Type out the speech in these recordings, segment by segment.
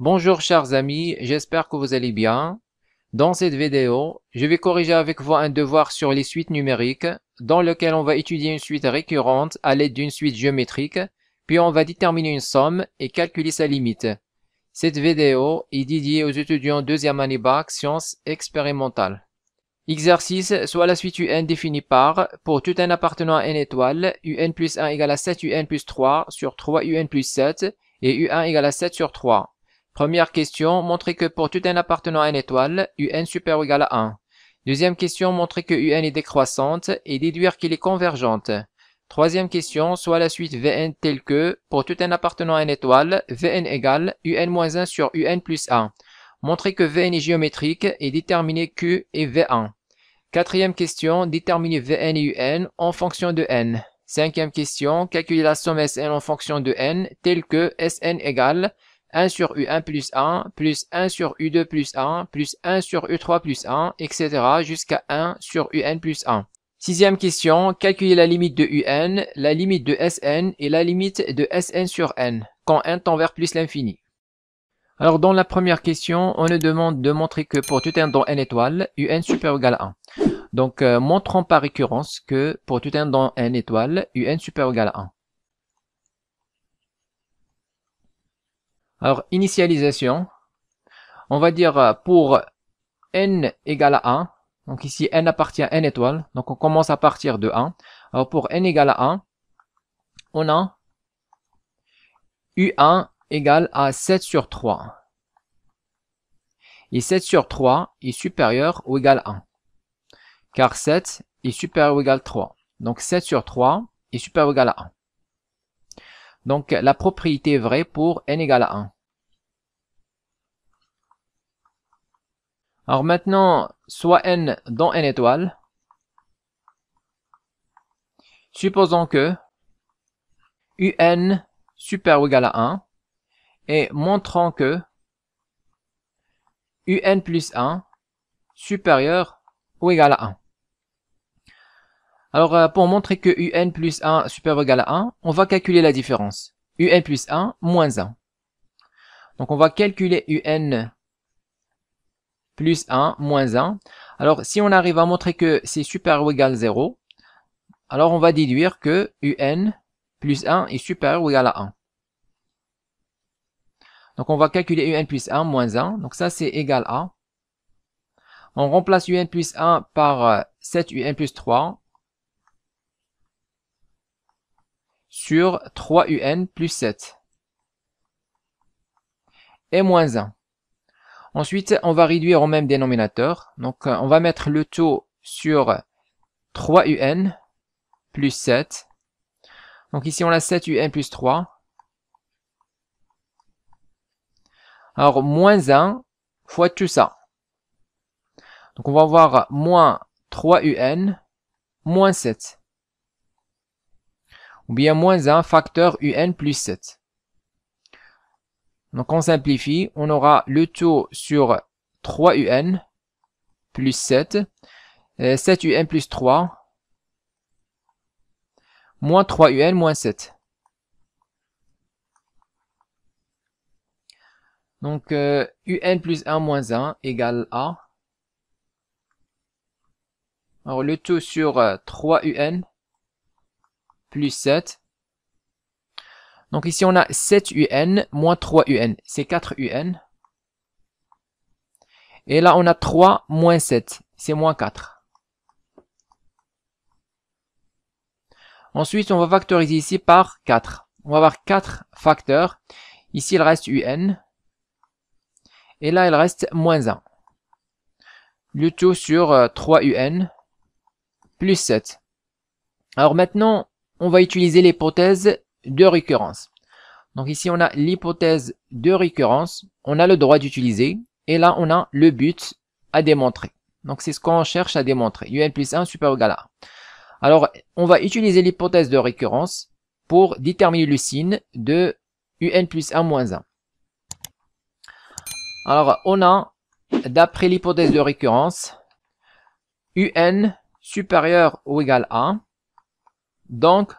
Bonjour chers amis, j'espère que vous allez bien. Dans cette vidéo, je vais corriger avec vous un devoir sur les suites numériques, dans lequel on va étudier une suite récurrente à l'aide d'une suite géométrique, puis on va déterminer une somme et calculer sa limite. Cette vidéo est dédiée aux étudiants deuxième année bac sciences expérimentales. Exercice, soit la suite UN définie par, pour tout n appartenant à n étoiles, UN plus 1 égale à 7 UN plus 3 sur 3 UN plus 7 et UN égale à 7 sur 3. Première question, montrer que pour tout n appartenant à n étoile, UN supérieur ou égal à 1. Deuxième question, montrer que UN est décroissante et déduire qu'elle est convergente. Troisième question, soit la suite Vn telle que, pour tout n appartenant à n étoile, Vn égale UN moins 1 sur UN plus 1. Montrer que Vn est géométrique et déterminer Q est V1. Quatrième question, déterminer Vn et Un en fonction de n. Cinquième question, calculer la somme Sn en fonction de n, telle que Sn égale 1 sur U1 plus 1, plus 1 sur U2 plus 1, plus 1 sur U3 plus 1, etc. jusqu'à 1 sur UN plus 1. Sixième question, calculer la limite de UN, la limite de Sn et la limite de Sn sur n, quand n tend vers plus l'infini. Alors dans la première question, on nous demande de montrer que pour tout n dans n étoiles, UN supérieur ou égal à 1. Donc montrons par récurrence que pour tout n dans n étoiles, UN supérieur ou égal à 1. Alors initialisation, on va dire pour n égale à 1, donc ici n appartient à n étoiles, donc on commence à partir de 1. Alors pour n égale à 1, on a U1 égale à 7 sur 3. Et 7 sur 3 est supérieur ou égal à 1. Car 7 est supérieur ou égal à 3. Donc 7 sur 3 est supérieur ou égal à 1. Donc la propriété est vraie pour n égale à 1. Alors maintenant, soit n dans n étoiles. Supposons que un supérieur ou égal à 1 et montrant que un plus 1 supérieur ou égal à 1. Alors pour montrer que un plus 1 supérieur ou égal à 1, on va calculer la différence. Un plus 1 moins 1. Donc on va calculer un plus 1 moins 1. Alors si on arrive à montrer que c'est supérieur ou égal à 0, alors on va déduire que un plus 1 est supérieur ou égal à 1. Donc on va calculer un plus 1 moins 1. Donc ça c'est égal à. On remplace un plus 1 par 7 un plus 3 sur 3 un plus 7. Et moins 1. Ensuite, on va réduire au même dénominateur. Donc on va mettre le taux sur 3 un plus 7. Donc ici on a 7 un plus 3. Alors moins 1 fois tout ça. Donc on va avoir moins 3 un moins 7. Ou bien moins 1 facteur un plus 7. Donc on simplifie, on aura le taux sur 3 un plus 7, 7 un plus 3, moins 3 un moins 7. Donc un plus 1 moins 1 égale à. Alors le taux sur 3 un plus 7. Donc ici on a 7 un moins 3 un, c'est 4 un. Et là on a 3 moins 7, c'est moins 4. Ensuite on va factoriser ici par 4. On va avoir 4 facteurs. Ici il reste un. Et là il reste moins 1. Le taux sur 3 un plus 7. Alors maintenant on va utiliser l'hypothèse de récurrence. Donc ici on a l'hypothèse de récurrence, on a le droit d'utiliser, et là on a le but à démontrer. Donc c'est ce qu'on cherche à démontrer, un plus 1 supérieur ou égal à 1. Alors on va utiliser l'hypothèse de récurrence pour déterminer le signe de un plus 1 moins 1. Alors on a, d'après l'hypothèse de récurrence, un supérieur ou égal à 1, donc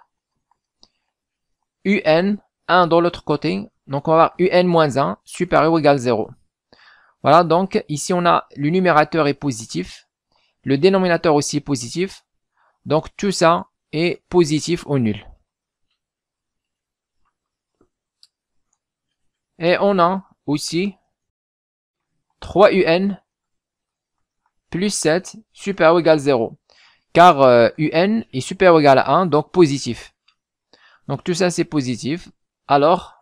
un 1 dans l'autre côté, Donc on va avoir un moins 1 supérieur ou égal à 0. Voilà, donc ici on a le numérateur est positif, le dénominateur aussi est positif, donc tout ça est positif ou nul. Et on a aussi 3un plus 7 supérieur ou égal à 0. Car un est supérieur ou égal à 1, donc positif. Donc tout ça c'est positif. Alors,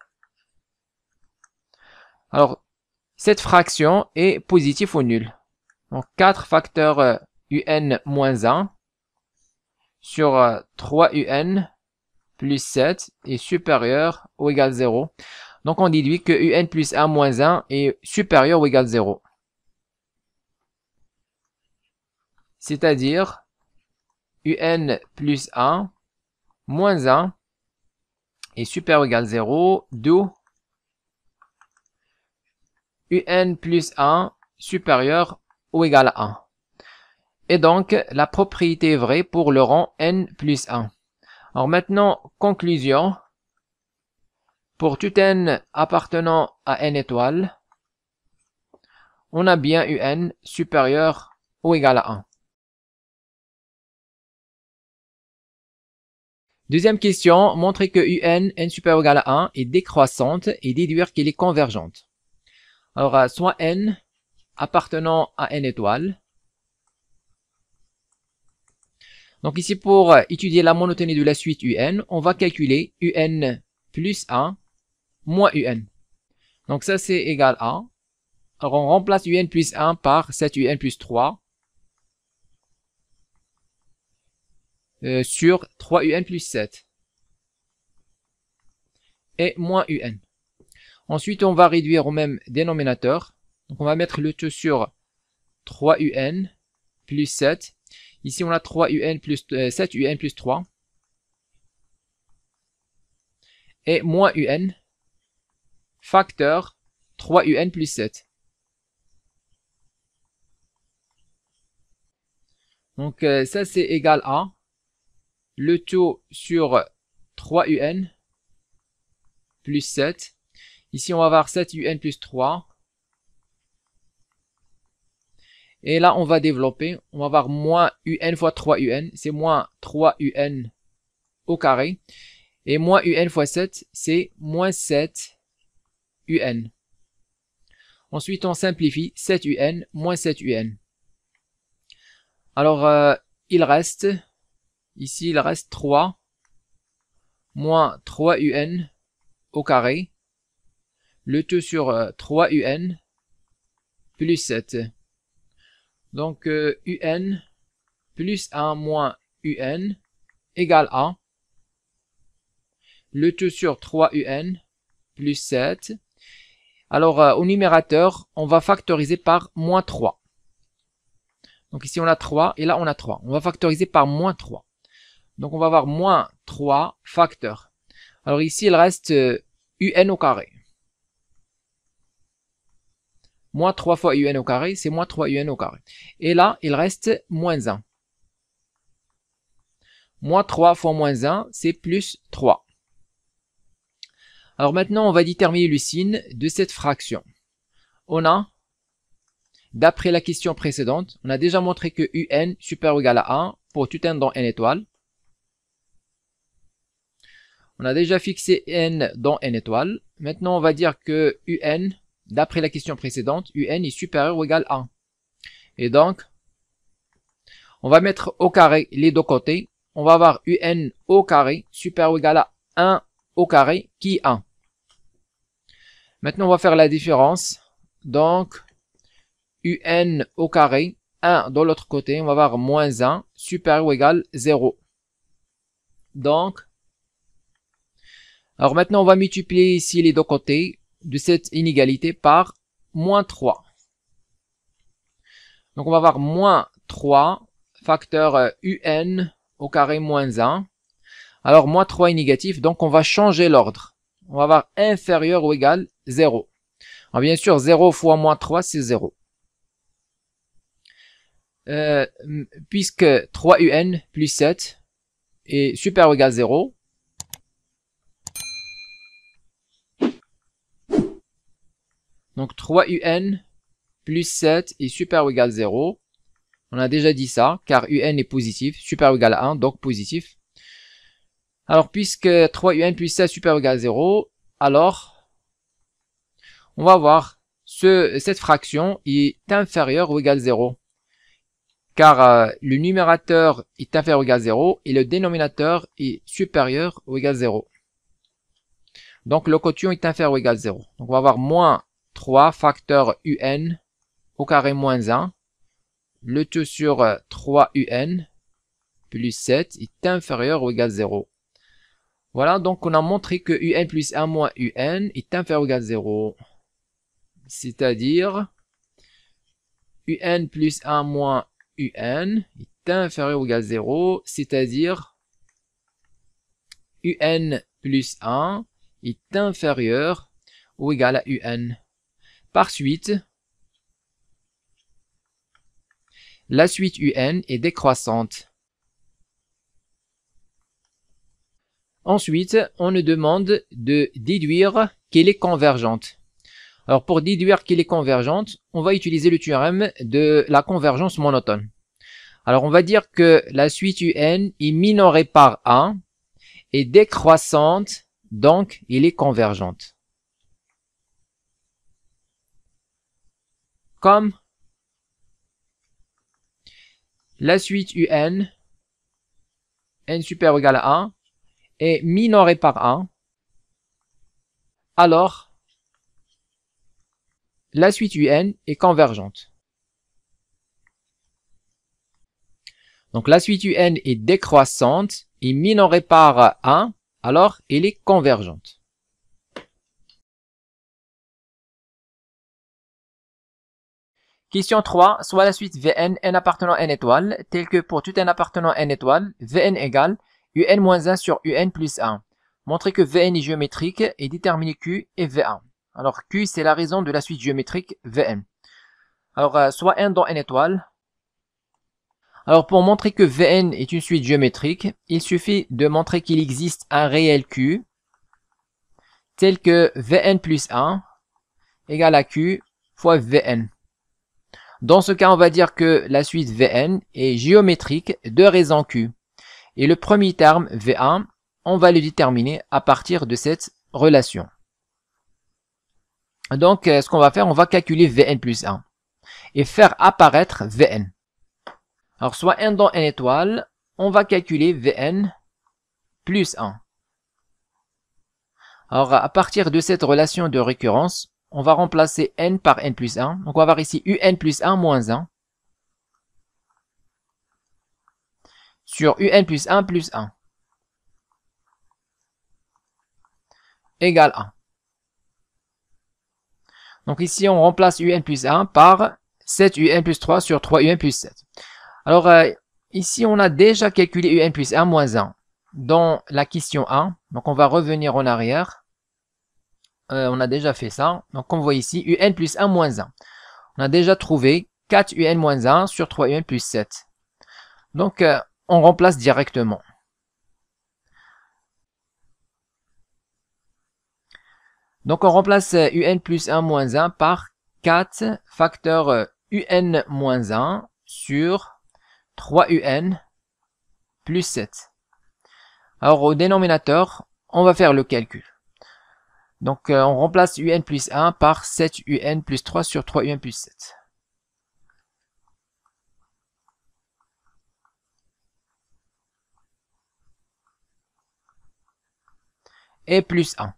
cette fraction est positive ou nulle. Donc 4 facteurs un moins 1 sur 3un plus 7 est supérieur ou égal à 0. Donc on déduit que un plus 1 moins 1 est supérieur ou égal à 0. C'est-à-dire un plus 1 moins 1 est supérieur ou égal à 0, d'où un plus 1 supérieur ou égal à 1. Et donc, la propriété est vraie pour le rang n plus 1. Alors maintenant, conclusion. Pour tout n appartenant à n étoiles, on a bien un supérieur ou égal à 1. Deuxième question, montrer que n supérieur ou égal à 1 est décroissante et déduire qu'elle est convergente. Alors, soit n appartenant à n étoiles. Donc ici, pour étudier la monotonie de la suite un, on va calculer un plus 1 moins un. Donc ça, c'est égal à. Alors on remplace un plus 1 par 7un plus 3 sur 3un plus 7. Et moins un. Ensuite, on va réduire au même dénominateur. Donc on va mettre le tout sur 3un plus 7. Ici, on a 3un plus 7un plus 3. Et moins un facteur 3un plus 7. Donc ça, c'est égal à le tout sur 3un plus 7. Ici, on va avoir 7un plus 3. Et là, on va développer. On va avoir moins un fois 3un. C'est moins 3un au carré. Et moins un fois 7, c'est moins 7un. Ensuite, on simplifie 7un moins 7un. Alors, il reste, ici, il reste 3 moins 3un au carré. Le tout sur 3un plus 7. Donc, un plus 1 moins un égale à le tout sur 3un plus 7. Alors, au numérateur, on va factoriser par moins 3. Donc ici, on a 3 et là, on a 3. On va factoriser par moins 3. Donc, on va avoir moins 3 facteurs. Alors ici, il reste un au carré. Moins 3 fois un au carré, c'est moins 3un au carré. Et là, il reste moins 1. Moins 3 fois moins 1, c'est plus 3. Alors maintenant, on va déterminer le signe de cette fraction. On a, d'après la question précédente, on a déjà montré que un supérieur ou égal à 1 pour tout n dans n étoiles. On a déjà fixé n dans n étoiles. Maintenant, on va dire que un, d'après la question précédente, un est supérieur ou égal à 1. Et donc, on va mettre au carré les deux côtés. On va avoir un au carré supérieur ou égal à 1 au carré qui est 1. Maintenant, on va faire la différence. Donc, un au carré, 1 de l'autre côté, on va avoir moins 1 supérieur ou égal à 0. Donc, alors maintenant, on va multiplier ici les deux côtés de cette inégalité par moins 3. Donc, on va avoir moins 3 facteur un au carré moins 1. Alors, moins 3 est négatif, donc on va changer l'ordre. On va avoir inférieur ou égal à 0. Alors, bien sûr, 0 fois moins 3, c'est 0. Puisque 3un plus 7 est supérieur ou égal à 0, Donc 3un plus 7 est supérieur ou égal à 0. On a déjà dit ça, car un est positif, supérieur ou égal à 1, donc positif. Alors, puisque 3un plus 7 supérieur ou égal à 0, alors, on va voir cette fraction est inférieure ou égale à 0. Car le numérateur est inférieur ou égal à 0 et le dénominateur est supérieur ou égal à 0. Donc, le quotient est inférieur ou égal à 0. Donc, on va avoir moins 3 facteur un au carré moins 1. Le tout sur 3un plus 7 est inférieur ou égal à 0. Voilà, donc on a montré que un plus 1 moins un est inférieur ou égal à 0. C'est-à-dire, un plus 1 moins un est inférieur ou égal à 0. C'est-à-dire, un plus 1 est inférieur ou égal à un. Par suite, la suite un est décroissante. Ensuite, on nous demande de déduire qu'elle est convergente. Alors, pour déduire qu'elle est convergente, on va utiliser le théorème de la convergence monotone. Alors, on va dire que la suite un est minorée par 1 et décroissante, donc elle est convergente. Comme la suite un, n supérieur ou égal à 1, est minorée par 1, alors la suite un est convergente. Donc la suite un est décroissante et minorée par 1, alors elle est convergente. Question 3. Soit la suite Vn n appartenant à n étoile, telle que pour tout n appartenant à n étoile, Vn égale un moins 1 sur un plus 1. Montrez que Vn est géométrique et déterminez Q et V1. Alors Q, c'est la raison de la suite géométrique Vn. Alors, soit n dans n étoile. Alors, pour montrer que Vn est une suite géométrique, il suffit de montrer qu'il existe un réel Q, tel que Vn plus 1 égale à Q fois Vn. Dans ce cas, on va dire que la suite Vn est géométrique de raison Q. Et le premier terme, V1, on va le déterminer à partir de cette relation. Donc, ce qu'on va faire, on va calculer Vn plus 1 et faire apparaître Vn. Alors, soit n dans n étoile, on va calculer Vn plus 1. Alors, à partir de cette relation de récurrence, on va remplacer n par n plus 1. Donc, on va avoir ici un plus 1 moins 1 sur un plus 1 plus 1 égale 1. Donc, ici, on remplace un plus 1 par 7 un plus 3 sur 3un plus 7. Alors, ici, on a déjà calculé un plus 1 moins 1 dans la question 1. Donc, on va revenir en arrière. On a déjà fait ça. Donc, on voit ici un plus 1 moins 1. On a déjà trouvé 4 un moins 1 sur 3un plus 7. Donc, on remplace directement. Donc, on remplace un plus 1 moins 1 par 4 facteur un moins 1 sur 3un plus 7. Alors, au dénominateur, on va faire le calcul. Donc, on remplace un plus 1 par 7 un plus 3 sur 3un plus 7. Et plus 1.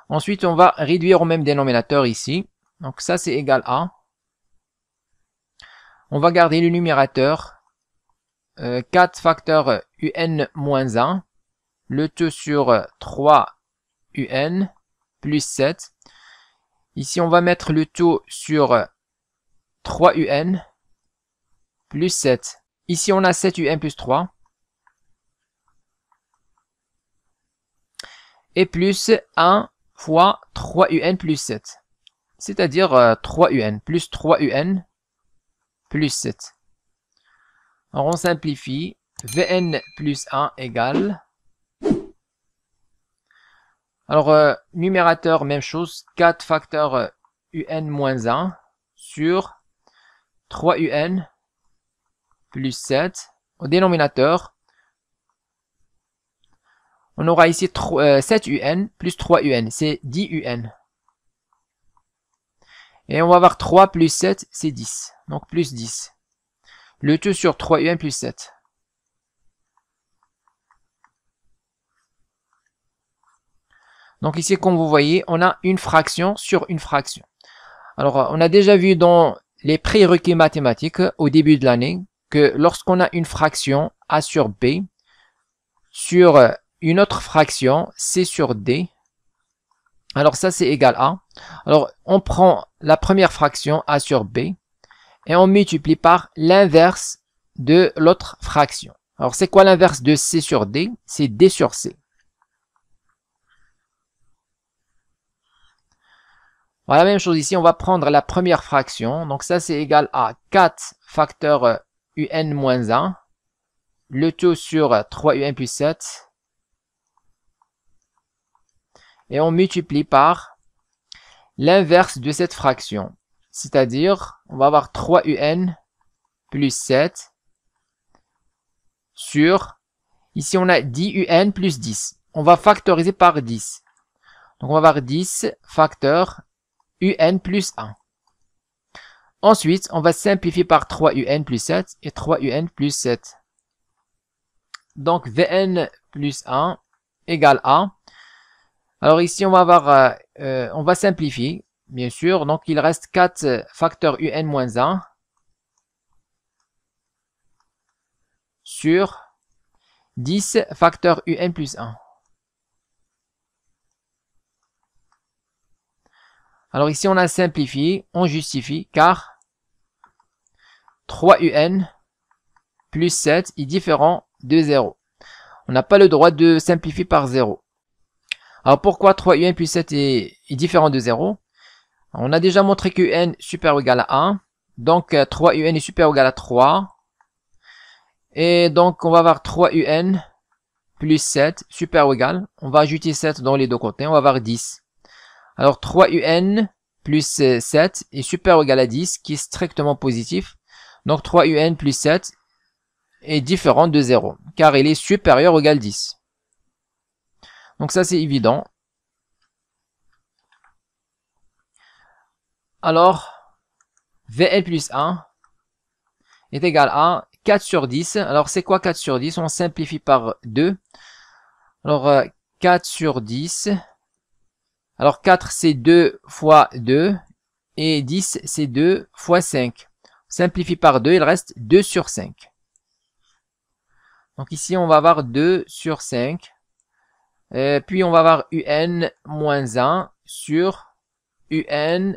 Ensuite, on va réduire au même dénominateur ici. Donc, ça, c'est égal à. On va garder le numérateur. 4 facteur un moins 1. Le tout sur 3 un plus 7. Ici, on va mettre le tout sur 3 un plus 7. Ici, on a 7 un plus 3. Et plus 1 fois 3 un plus 7. C'est-à-dire 3 un plus 3 un plus 7. Alors, on simplifie. Vn plus 1 égale. Alors, numérateur, même chose, 4 facteur un moins 1 sur 3un plus 7. Au dénominateur, on aura ici 7un plus 3un, c'est 10un. Et on va avoir 3 plus 7, c'est 10. Donc plus 10. Le tout sur 3un plus 7. Donc ici, comme vous voyez, on a une fraction sur une fraction. Alors, on a déjà vu dans les prérequis mathématiques au début de l'année que lorsqu'on a une fraction A sur B sur une autre fraction C sur D, alors ça c'est égal à. Alors, on prend la première fraction A sur B et on multiplie par l'inverse de l'autre fraction. Alors, c'est quoi l'inverse de C sur D? C'est D sur C. Voilà, même chose ici, on va prendre la première fraction. Donc ça, c'est égal à 4 facteur un moins 1. Le tout sur 3un plus 7. Et on multiplie par l'inverse de cette fraction. C'est-à-dire, on va avoir 3un plus 7 sur, ici on a 10un plus 10. On va factoriser par 10. Donc on va avoir 10 facteur un plus 1. Ensuite, on va simplifier par 3un plus 7 et 3un plus 7. Donc, Vn plus 1 égale A. Alors ici, on va avoir, on va simplifier, bien sûr. Donc, il reste 4 facteur un moins 1 sur 10 facteur un plus 1. Alors ici, on a simplifié, on justifie, car 3un plus 7 est différent de 0. On n'a pas le droit de simplifier par 0. Alors pourquoi 3un plus 7 est différent de 0? On a déjà montré que un supérieur ou égal à 1. Donc 3un est supérieur ou égal à 3. Et donc on va avoir 3un plus 7 supérieur ou égal. On va ajouter 7 dans les deux côtés, on va avoir 10. Alors 3un plus 7 est supérieur ou égal à 10, qui est strictement positif. Donc 3un plus 7 est différent de 0, car il est supérieur ou égal à 10. Donc ça c'est évident. Alors, Vn plus 1 est égal à 4 sur 10. Alors c'est quoi 4 sur 10? On simplifie par 2. Alors 4 sur 10... Alors 4 c'est 2 fois 2 et 10 c'est 2 fois 5. Simplifie par 2, il reste 2 sur 5. Donc ici on va avoir 2 sur 5. Puis on va avoir un moins 1 sur un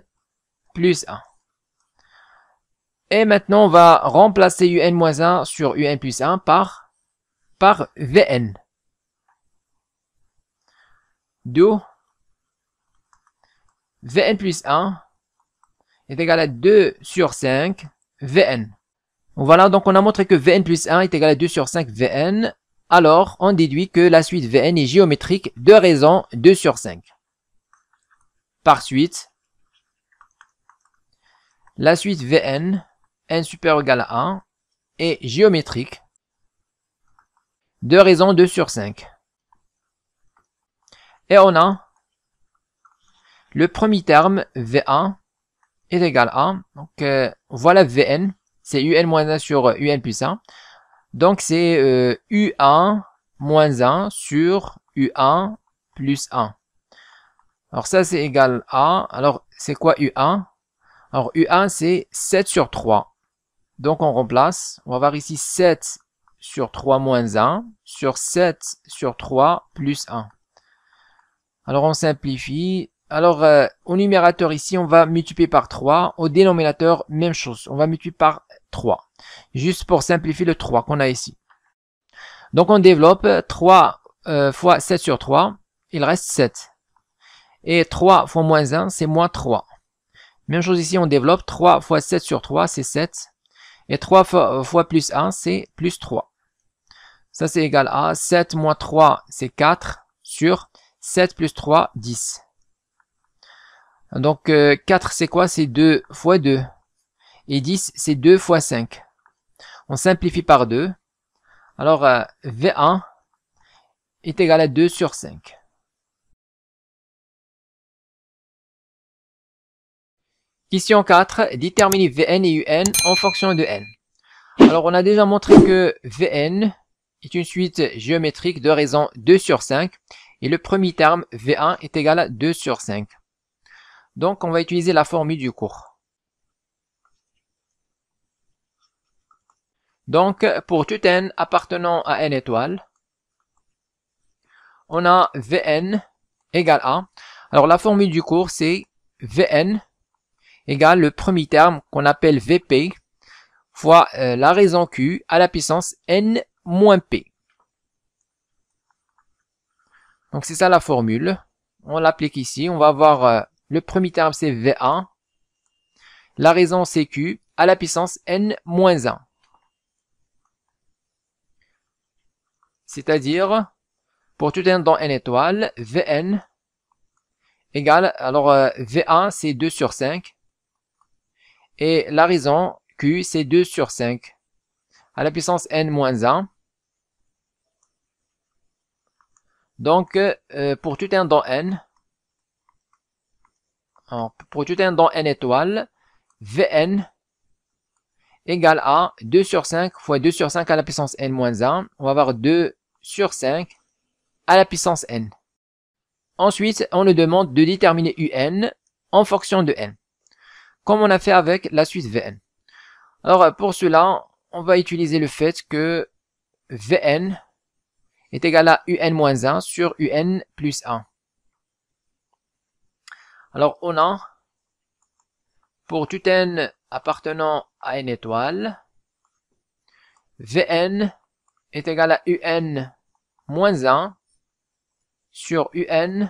plus 1. Et maintenant on va remplacer un moins 1 sur un plus 1 par Vn. D'où Vn plus 1 est égal à 2 sur 5 Vn. Voilà, donc on a montré que Vn plus 1 est égal à 2 sur 5 Vn. Alors, on déduit que la suite Vn est géométrique de raison 2 sur 5. Par suite, la suite Vn, n supérieur ou égal à 1, est géométrique de raison 2 sur 5. Et on a le premier terme, V1, est égal à, donc voilà Vn, c'est un moins 1 sur un plus 1. Donc c'est u1 moins 1 sur u1 plus 1. Alors ça c'est égal à, alors c'est quoi u1? Alors u1 c'est 7 sur 3. Donc on remplace, on va avoir ici 7 sur 3 moins 1 sur 7 sur 3 plus 1. Alors on simplifie. Alors, au numérateur ici, on va multiplier par 3. Au dénominateur, même chose. On va multiplier par 3. Juste pour simplifier le 3 qu'on a ici. Donc, on développe 3 fois 7 sur 3. Il reste 7. Et 3 fois moins 1, c'est moins 3. Même chose ici, on développe 3 fois 7 sur 3, c'est 7. Et 3 fois plus 1, c'est plus 3. Ça, c'est égal à 7 moins 3, c'est 4 sur 7 plus 3, 10. Donc 4 c'est quoi? C'est 2 fois 2. Et 10 c'est 2 fois 5. On simplifie par 2. Alors V1 est égal à 2 sur 5. Question 4. Déterminer Vn et Un en fonction de n. Alors on a déjà montré que Vn est une suite géométrique de raison 2 sur 5. Et le premier terme V1 est égal à 2 sur 5. Donc on va utiliser la formule du cours. Donc pour tout n appartenant à n étoile, on a Vn égale A. Alors la formule du cours c'est Vn égale le premier terme qu'on appelle Vp fois la raison Q à la puissance n moins P. Donc c'est ça la formule. On l'applique ici. On va avoir le premier terme c'est V1. La raison c'est Q à la puissance n moins 1. C'est-à-dire, pour tout n dans n étoile, Vn égale, alors V1 c'est 2 sur 5. Et la raison Q c'est 2 sur 5 à la puissance n moins 1. Donc, pour tout n dans n, étoile, Vn égale à 2 sur 5 fois 2 sur 5 à la puissance n moins 1. On va avoir 2 sur 5 à la puissance n. Ensuite, on nous demande de déterminer Un en fonction de n, comme on a fait avec la suite Vn. Alors, pour cela, on va utiliser le fait que Vn est égal à Un-1 sur Un plus 1. Alors, on a, pour tout n appartenant à n étoile, Vn est égal à Un-1 sur Un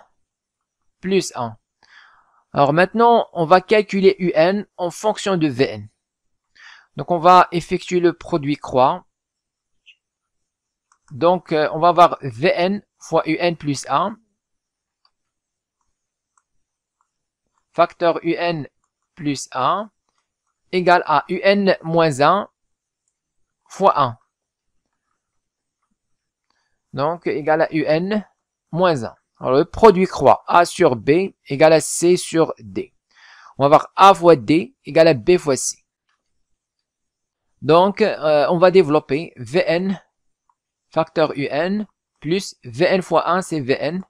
plus 1. Alors maintenant, on va calculer Un en fonction de Vn. Donc, on va effectuer le produit croix. Donc, on va avoir Vn fois Un plus 1, facteur Un plus 1, égale à Un moins 1 fois 1. Donc, égal à Un moins 1. Alors, le produit croix A sur B égale à C sur D. On va avoir A fois D égale à B fois C. Donc, on va développer Vn facteur Un plus Vn fois 1, c'est Vn.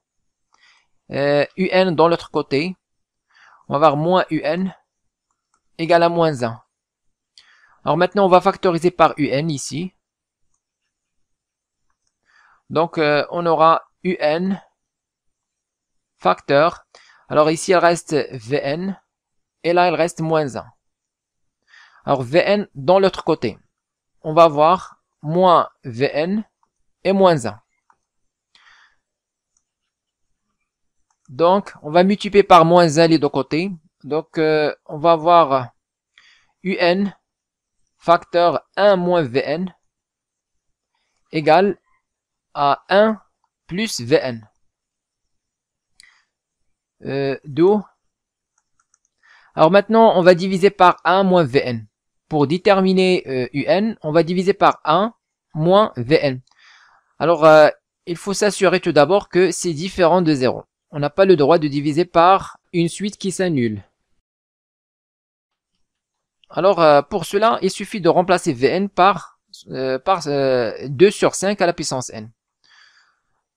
Un dans l'autre côté. On va avoir moins Un égale à moins 1. Alors maintenant, on va factoriser par Un ici. Donc, on aura Un facteur. Alors ici, il reste Vn. Et là, il reste moins 1. Alors, Vn dans l'autre côté. On va avoir moins Vn et moins 1. Donc, on va multiplier par moins 1 les deux côtés. Donc, on va avoir Un facteur 1 moins Vn égale à 1 plus Vn. D'où? Alors maintenant, on va diviser par 1 moins Vn. Pour déterminer Un, on va diviser par 1 moins Vn. Alors, il faut s'assurer tout d'abord que c'est différent de 0. On n'a pas le droit de diviser par une suite qui s'annule. Alors, pour cela, il suffit de remplacer Vn par 2 sur 5 à la puissance n.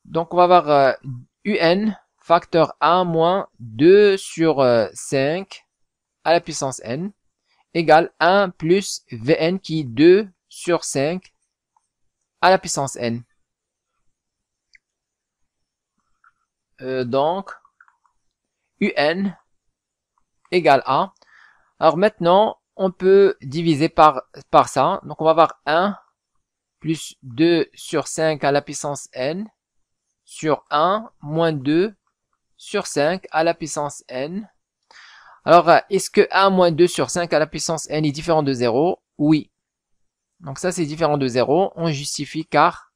Donc, on va avoir Un facteur 1 moins 2 sur 5 à la puissance n égale 1 plus Vn qui est 2 sur 5 à la puissance n. Donc, Un égale A. Alors maintenant, on peut diviser par ça. Donc, on va avoir 1 plus 2 sur 5 à la puissance n sur 1 moins 2 sur 5 à la puissance n. Alors, est-ce que 1 moins 2 sur 5 à la puissance n est différent de 0? Oui. Donc ça, c'est différent de 0. On justifie car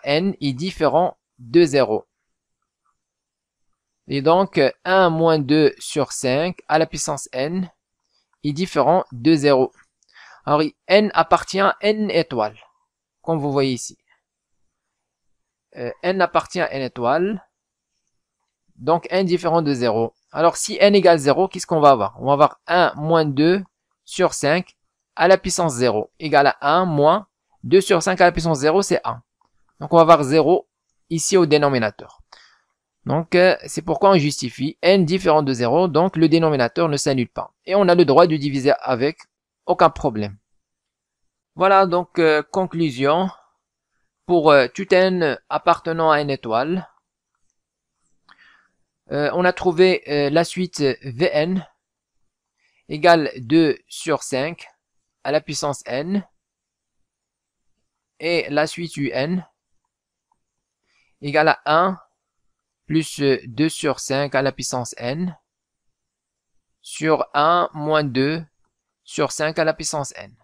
n est différent de 0. Et donc, 1 moins 2 sur 5 à la puissance n est différent de 0. Alors, n appartient à n étoiles, comme vous voyez ici. N appartient à n étoiles, donc n différent de 0. Alors, si n égale 0, qu'est-ce qu'on va avoir? On va avoir 1 moins 2 sur 5 à la puissance 0 égale à 1 moins 2 sur 5 à la puissance 0, c'est 1. Donc, on va avoir 0 ici au dénominateur. Donc, c'est pourquoi on justifie n différent de 0, donc le dénominateur ne s'annule pas. Et on a le droit de diviser avec, aucun problème. Voilà, donc, conclusion. Pour tout n appartenant à n étoile, on a trouvé la suite Vn égale 2 sur 5 à la puissance n, et la suite Un égale à 1 plus 2 sur 5 à la puissance n sur 1 moins 2 sur 5 à la puissance n.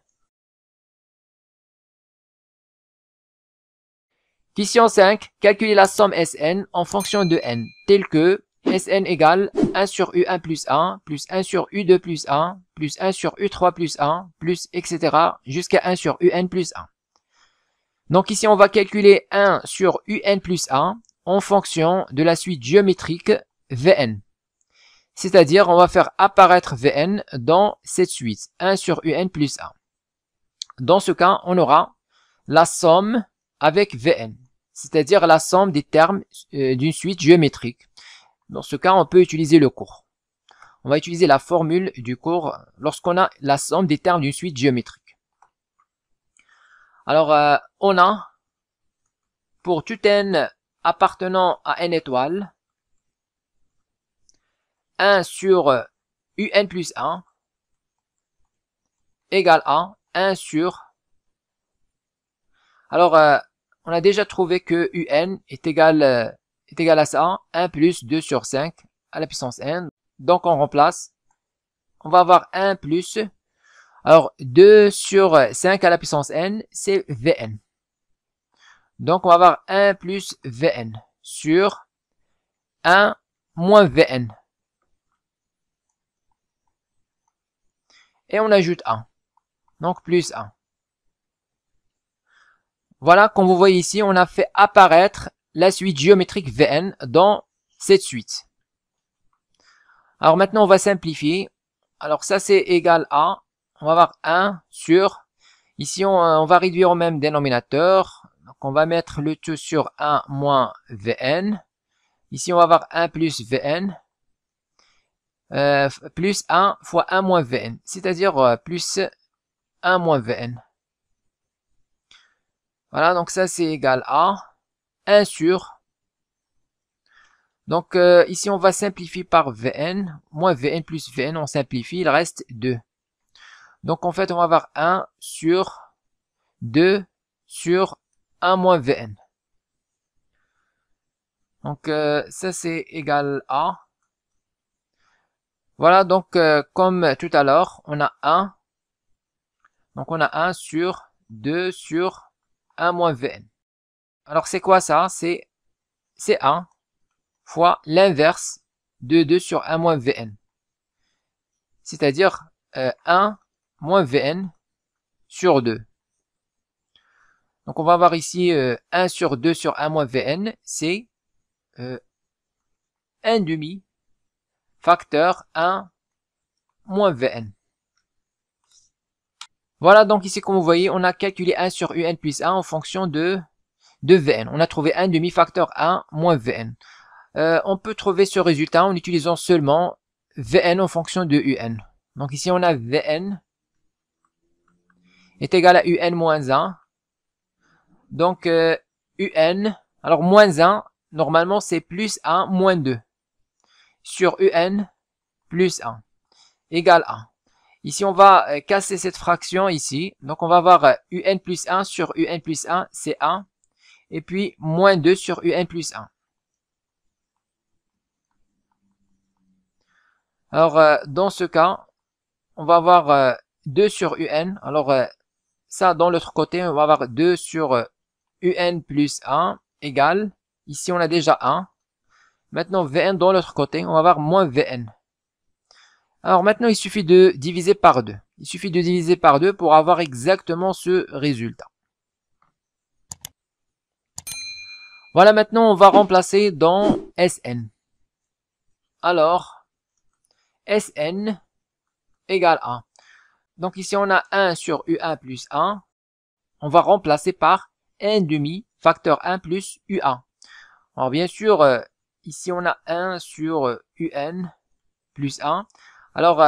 Question 5. Calculer la somme Sn en fonction de n, telle que Sn égale 1 sur U1 plus 1, plus 1 sur U2 plus 1, plus 1 sur U3 plus 1, plus etc. jusqu'à 1 sur Un plus 1. Donc ici, on va calculer 1 sur Un plus 1 en fonction de la suite géométrique Vn. C'est-à-dire, on va faire apparaître Vn dans cette suite, 1 sur Un plus 1. Dans ce cas, on aura la somme avec Vn, c'est-à-dire la somme des termes d'une suite géométrique. Dans ce cas, on peut utiliser le cours. On va utiliser la formule du cours lorsqu'on a la somme des termes d'une suite géométrique. Alors, on a, pour tout n appartenant à n étoile, 1 sur Un plus 1 égale à 1 sur... Alors, on a déjà trouvé que Un est égal à ça, 1 plus 2 sur 5 à la puissance n. Donc, on remplace. On va avoir 1 plus... Alors, 2 sur 5 à la puissance n, c'est Vn. Donc, on va avoir 1 plus Vn sur 1 moins Vn. Et on ajoute 1. Donc, plus 1. Voilà, comme vous voyez ici, on a fait apparaître la suite géométrique Vn dans cette suite. Alors maintenant, on va simplifier. Alors ça, c'est égal à, on va avoir 1 sur, ici on va réduire au même dénominateur. Donc on va mettre le tout sur 1 moins Vn. Ici, on va avoir 1 plus Vn. Plus 1 fois 1 moins Vn, c'est-à-dire plus 1 moins Vn. Voilà, donc ça c'est égal à 1 sur. Donc ici on va simplifier par Vn, moins Vn plus Vn, on simplifie, il reste 2. Donc en fait on va avoir 1 sur 2 sur 1 moins Vn. Donc ça c'est égal à. Voilà, donc comme tout à l'heure, on a 1. Donc on a 1 sur 2 sur 1 moins Vn. Alors c'est quoi ça? C'est 1 fois l'inverse de 2 sur 1 moins Vn. C'est-à-dire 1 moins Vn sur 2. Donc on va avoir ici 1 sur 2 sur 1 moins Vn, c'est 1 demi facteur 1 moins Vn. Voilà, donc ici comme vous voyez, on a calculé 1 sur Un plus 1 en fonction de Vn. On a trouvé 1 demi facteur 1 moins Vn. On peut trouver ce résultat en utilisant seulement Vn en fonction de Un. Donc ici on a Vn est égal à Un moins 1. Donc Un, alors moins 1, normalement c'est plus 1 moins 2. Sur Un plus 1 égale 1. Ici on va casser cette fraction ici. Donc on va avoir Un plus 1 sur Un plus 1, c'est 1. Et puis moins 2 sur Un plus 1. Alors, dans ce cas, on va avoir 2 sur Un. Alors, ça, dans l'autre côté, on va avoir 2 sur Un plus 1 égale, ici on a déjà 1. Maintenant, Vn dans l'autre côté, on va avoir moins Vn. Alors maintenant, il suffit de diviser par 2. Il suffit de diviser par 2 pour avoir exactement ce résultat. Voilà, maintenant, on va remplacer dans Sn. Alors, Sn égale 1. Donc ici, on a 1 sur U1 plus 1. On va remplacer par 1 demi facteur 1 plus U1. Alors bien sûr, ici on a 1 sur UN plus 1. Alors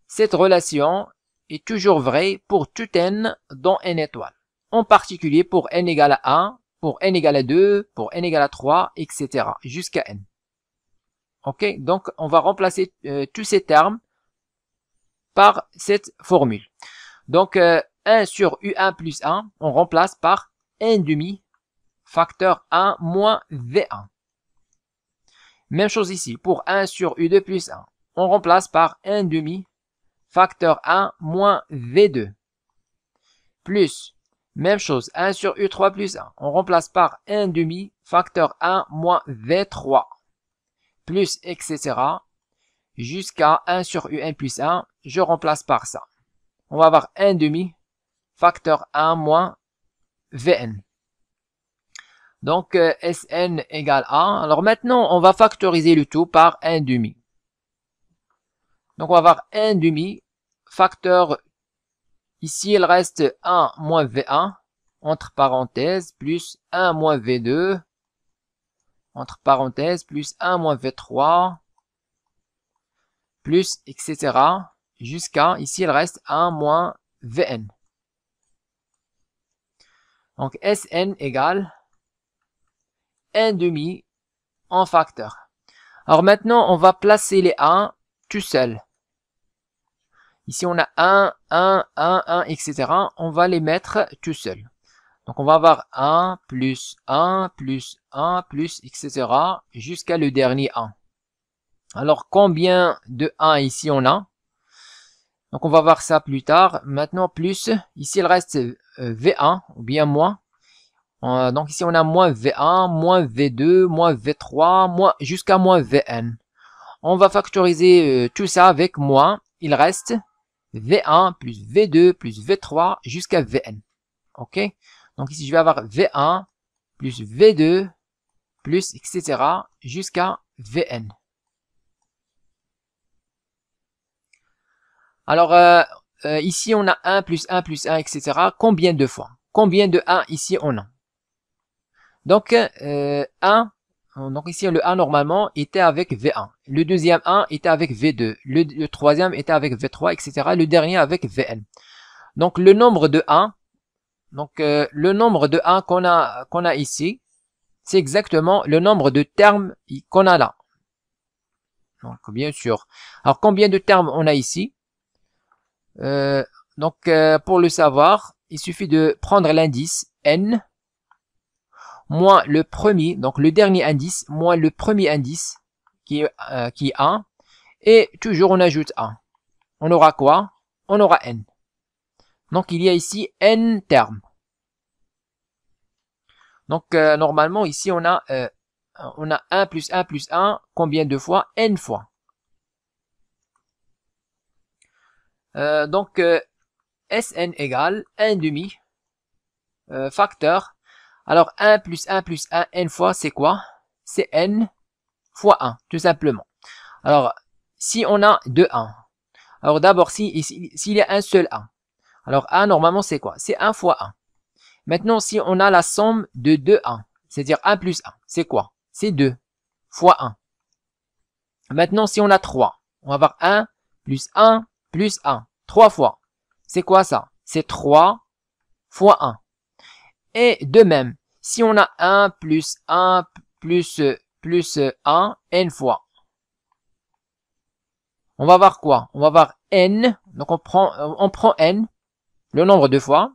cette relation est toujours vraie pour tout n dans n étoiles. En particulier pour n égale à 1, pour n égale à 2, pour n égale à 3, etc. jusqu'à n. Ok, donc on va remplacer tous ces termes par cette formule. Donc 1 sur U1 plus 1, on remplace par 1 demi facteur 1 moins V1. Même chose ici, pour 1 sur U2 plus 1, on remplace par 1 demi facteur 1 moins V2. Plus, même chose, 1 sur U3 plus 1, on remplace par 1 demi facteur 1 moins V3. Plus, etc. Jusqu'à 1 sur UN plus 1, je remplace par ça. On va avoir 1 demi facteur 1 moins Vn. Donc, Sn égale 1. Alors maintenant, on va factoriser le tout par 1 demi. Donc, on va avoir 1 demi facteur. Ici, il reste 1 moins V1, entre parenthèses, plus 1 moins V2, entre parenthèses, plus 1 moins V3, plus, etc. Jusqu'à, ici, il reste 1 moins Vn. Donc, Sn égale 1 demi en facteur. Alors maintenant, on va placer les 1 tout seul. Ici, on a 1, 1, 1, 1, etc. On va les mettre tout seul. Donc, on va avoir 1, plus 1, plus 1, plus, etc. jusqu'à le dernier 1. Alors, combien de 1 ici on a? Donc, on va voir ça plus tard. Maintenant, plus, ici, il reste V1, ou bien moins. Donc ici on a moins V1, moins V2, moins V3, jusqu'à moins Vn. On va factoriser tout ça avec moins. Il reste V1 plus V2 plus V3 jusqu'à Vn. Ok? Donc ici je vais avoir V1 plus V2 plus etc. jusqu'à Vn. Alors ici on a 1 plus 1 plus 1 etc. Combien de fois? Combien de 1 ici on a? Donc, 1, donc ici le 1 normalement était avec V1. Le deuxième 1 était avec V2. Le troisième était avec V3, etc. Le dernier avec Vn. Donc, le nombre de 1, donc le nombre de 1 qu'on a ici, c'est exactement le nombre de termes qu'on a là. Donc, bien sûr. Alors, combien de termes on a ici? Pour le savoir, il suffit de prendre l'indice n moins le premier, donc le dernier indice, moins le premier indice, qui est 1, et toujours on ajoute 1. On aura quoi? On aura n. Donc il y a ici n termes. Donc normalement ici on a 1 plus 1 plus 1, combien de fois? N fois. Sn égale 1 demi facteur. Alors 1 plus 1 plus 1 n fois, c'est quoi? C'est n fois 1, tout simplement. Alors, si on a 2 1. Alors d'abord, s'il y a un seul 1. Alors 1, normalement, c'est quoi? C'est 1 fois 1. Maintenant, si on a la somme de 2 1, c'est-à-dire 1 plus 1, c'est quoi? C'est 2 fois 1. Maintenant, si on a 3, on va avoir 1 plus 1 plus 1. 3 fois. C'est quoi ça? C'est 3 fois 1. Et de même, si on a 1 plus 1 plus 1 n fois, on va voir quoi? On va voir n, donc on prend n, le nombre de fois,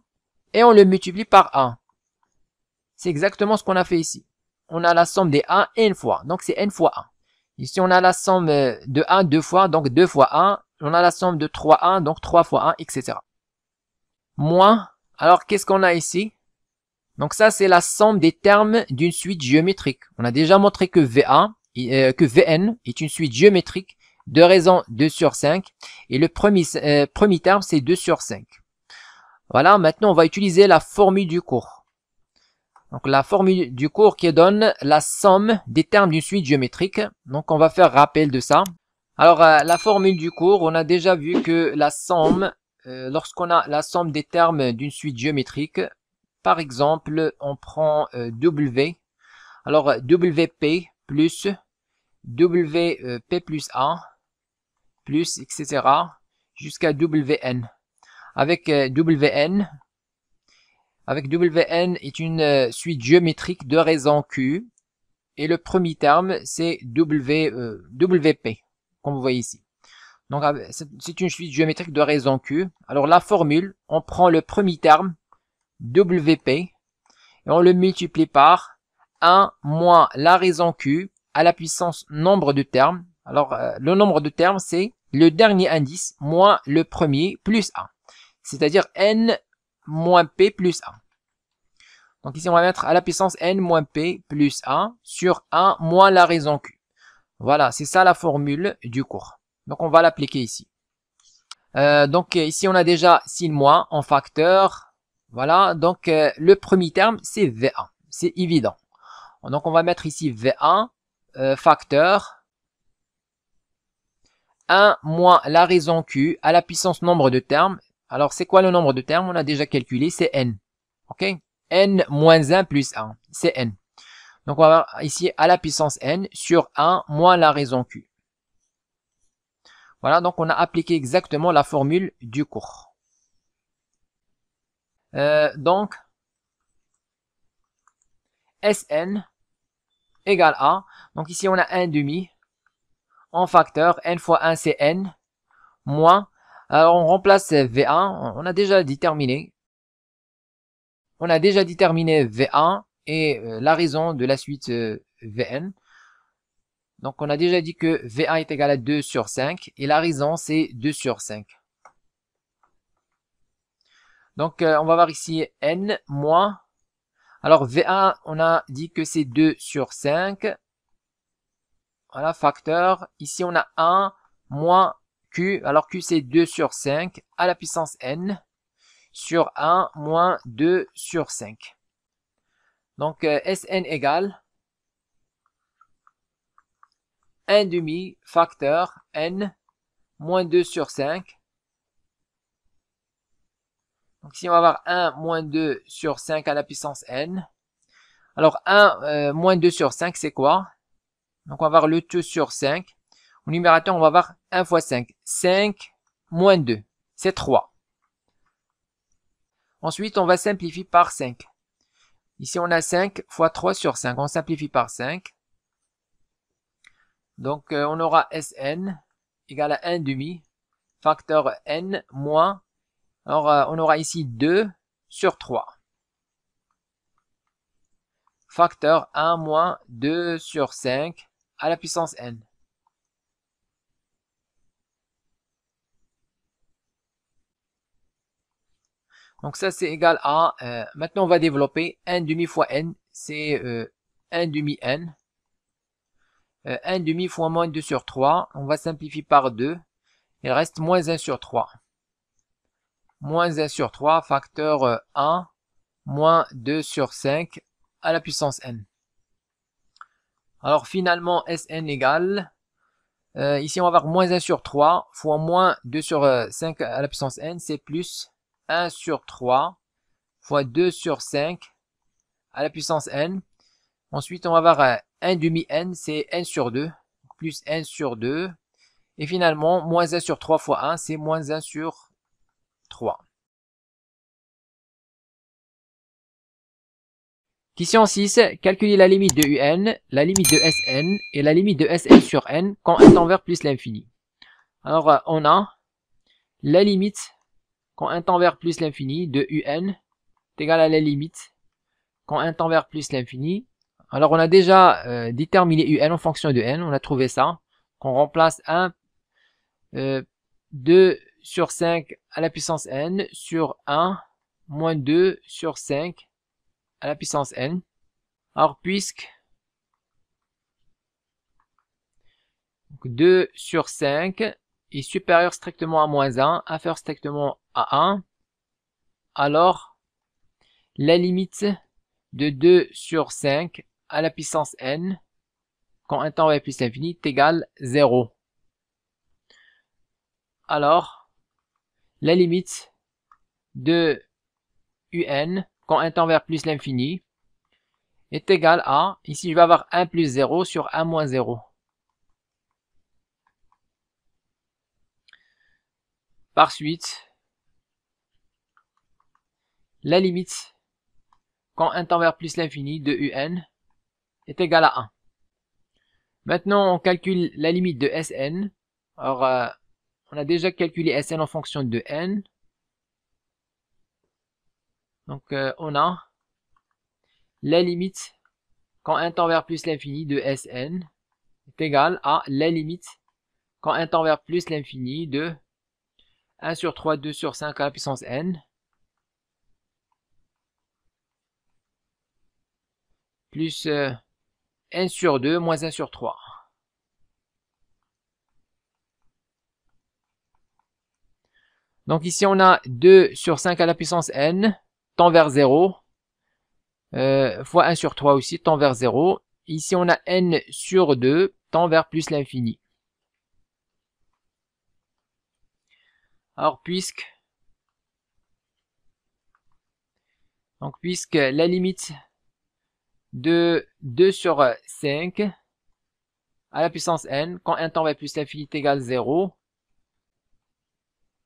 et on le multiplie par 1. C'est exactement ce qu'on a fait ici. On a la somme des 1 n fois, donc c'est n fois 1. Ici on a la somme de 1 2 fois, donc 2 fois 1. On a la somme de 3 1, donc 3 fois 1, etc. Moins, alors qu'est-ce qu'on a ici? Donc ça, c'est la somme des termes d'une suite géométrique. On a déjà montré que V1 que Vn est une suite géométrique de raison 2 sur 5 et le premier terme c'est 2 sur 5. Voilà, maintenant on va utiliser la formule du cours. Donc la formule du cours qui donne la somme des termes d'une suite géométrique. Donc on va faire rappel de ça. Alors la formule du cours, on a déjà vu que la somme, lorsqu'on a la somme des termes d'une suite géométrique, par exemple on prend W, alors WP plus WP plus A plus etc. jusqu'à WN. Avec WN est une suite géométrique de raison Q et le premier terme c'est WP comme vous voyez ici. Donc c'est une suite géométrique de raison Q. Alors la formule, on prend le premier terme WP et on le multiplie par 1 moins la raison Q à la puissance nombre de termes. Alors le nombre de termes c'est le dernier indice moins le premier plus 1. C'est-à-dire n moins p plus 1. Donc ici on va mettre à la puissance n moins p plus 1 sur 1 moins la raison q. Voilà, c'est ça la formule du cours. Donc on va l'appliquer ici. Donc ici on a déjà sin moins en facteur. Voilà, donc le premier terme c'est V1, c'est évident. Donc on va mettre ici V1 facteur 1 moins la raison q à la puissance nombre de termes. Alors c'est quoi le nombre de termes? On a déjà calculé, c'est n. Ok, n moins 1 plus 1, c'est n. Donc on va avoir ici à la puissance n sur 1 moins la raison q. Voilà, donc on a appliqué exactement la formule du cours. Donc, Sn égale A. Donc ici on a 1 demi en facteur, n fois 1 c'est n, moins, alors on remplace V1, on a déjà déterminé. On a déjà déterminé V1 et la raison de la suite Vn. Donc on a déjà dit que V1 est égal à 2 sur 5 et la raison c'est 2 sur 5. Donc on va voir ici n moins. Alors V1 on a dit que c'est 2 sur 5. Voilà, facteur. Ici on a 1 moins Q. Alors Q c'est 2 sur 5 à la puissance n sur 1 moins 2 sur 5. Donc Sn égale 1 demi facteur n moins 2 sur 5. Donc ici on va avoir 1 moins 2 sur 5 à la puissance n. Alors 1 moins 2 sur 5 c'est quoi? Donc on va avoir le 2 sur 5. Au numérateur on va avoir 1 fois 5. 5 moins 2, c'est 3. Ensuite on va simplifier par 5. Ici on a 5 fois 3 sur 5. On simplifie par 5. Donc on aura Sn égale à 1 demi facteur n moins. Alors on aura ici 2 sur 3. Facteur 1 moins 2 sur 5 à la puissance n. Donc ça c'est égal à, maintenant on va développer 1 demi fois n, c'est 1 demi n. 1 demi fois moins 2 sur 3, on va simplifier par 2, il reste moins 1 sur 3. Moins 1 sur 3, facteur 1, moins 2 sur 5 à la puissance n. Alors finalement Sn égale, ici on va avoir moins 1 sur 3 fois moins 2 sur 5 à la puissance n, c'est plus 1 sur 3 fois 2 sur 5 à la puissance n. Ensuite on va avoir 1 demi n, c'est n sur 2, plus n sur 2. Et finalement, moins 1 sur 3 fois 1, c'est moins 1 sur 3. Question 6. Calculer la limite de un, la limite de Sn et la limite de Sn sur n quand n tend vers plus l'infini. Alors, on a la limite quand n tend vers plus l'infini de un est égal à la limite quand n tend vers plus l'infini. Alors, on a déjà déterminé un en fonction de n, on a trouvé ça. Qu'on remplace 1, 2 sur 5 à la puissance n sur 1 moins 2 sur 5 à la puissance n. Alors, puisque Donc 2 sur 5 est supérieur strictement à moins 1, inférieur strictement à 1. Alors, la limite de 2 sur 5 à la puissance n, quand un temps va plus l'infini, est égal à 0. Alors, la limite de un, quand un tend vers plus l'infini, est égale à, ici je vais avoir 1 plus 0 sur 1 moins 0. Par suite, la limite, quand un tend vers plus l'infini de un, est égale à 1. Maintenant, on calcule la limite de Sn. Alors, on a déjà calculé Sn en fonction de n. Donc, on a la limite quand un tend vers plus l'infini de Sn est égale à la limite quand un tend vers plus l'infini de 1 sur 3, 2 sur 5 à la puissance n, plus n sur 2 moins 1 sur 3. Donc ici on a 2 sur 5 à la puissance n, tend vers 0, fois 1 sur 3 aussi, tend vers 0. Ici on a n sur 2, tend vers plus l'infini. Alors puisque la limite de 2 sur 5 à la puissance n, quand un tend vers plus l'infini est égal à 0,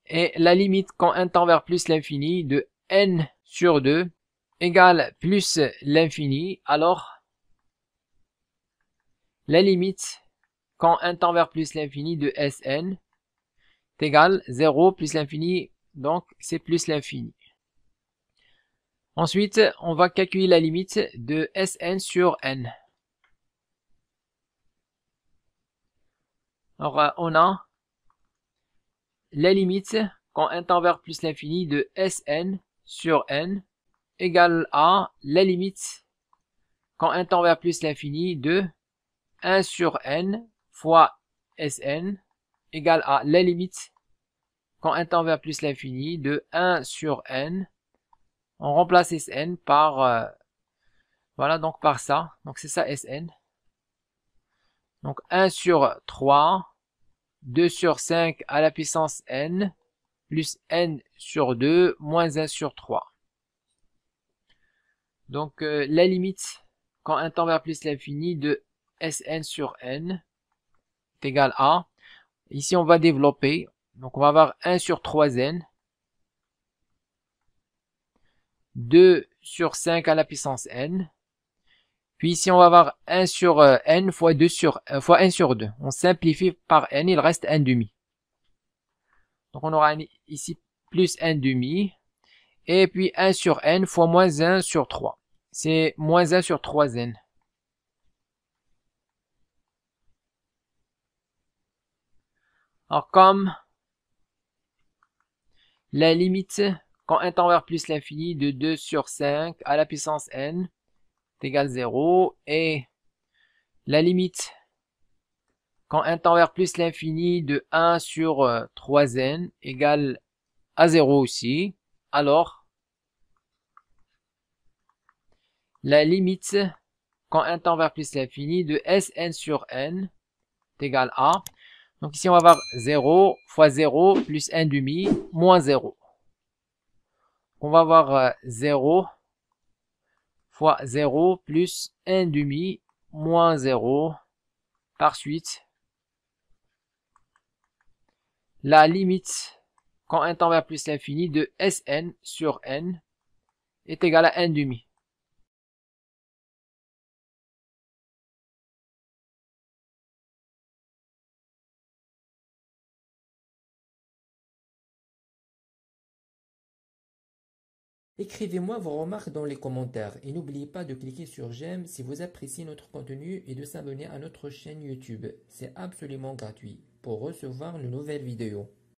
et la limite quand un tend vers plus l'infini de n sur 2 égale plus l'infini, alors la limite quand un tend vers plus l'infini de Sn est égale 0 plus l'infini, donc c'est plus l'infini. Ensuite, on va calculer la limite de Sn sur n. Alors, on a la limite quand n tend vers plus l'infini de Sn sur n égale à la limite quand n tend vers plus l'infini de 1 sur n fois Sn égale à la limite quand n tend vers plus l'infini de 1 sur n. On remplace Sn par voilà, donc par ça. Donc c'est ça Sn. Donc 1 sur 3, 2 sur 5 à la puissance n, plus n sur 2, moins 1 sur 3. Donc la limite, quand n tend vers plus l'infini de Sn sur n, est égal à, ici on va développer, donc on va avoir 1 sur 3n, 2 sur 5 à la puissance n, puis ici on va avoir 1 sur n fois 2 sur fois 1 sur 2. On simplifie par n, il reste 1 demi. Donc on aura ici plus 1 demi, et puis 1 sur n fois moins 1 sur 3. C'est moins 1 sur 3n. Alors comme la limite quand n tend vers plus l'infini de 2 sur 5 à la puissance n est égale à 0, et la limite quand n tend vers plus l'infini de 1 sur 3n égale à 0 aussi, alors la limite quand n tend vers plus l'infini de Sn sur n est égale à, donc ici on va avoir 0 fois 0 plus 1 demi moins 0. On va avoir 0 fois 0 plus 1 demi moins 0. Par suite, la limite quand n tend vers plus l'infini de Sn sur n est égale à 1 demi. Écrivez-moi vos remarques dans les commentaires et n'oubliez pas de cliquer sur j'aime si vous appréciez notre contenu et de s'abonner à notre chaîne YouTube. C'est absolument gratuit pour recevoir de nouvelles vidéos.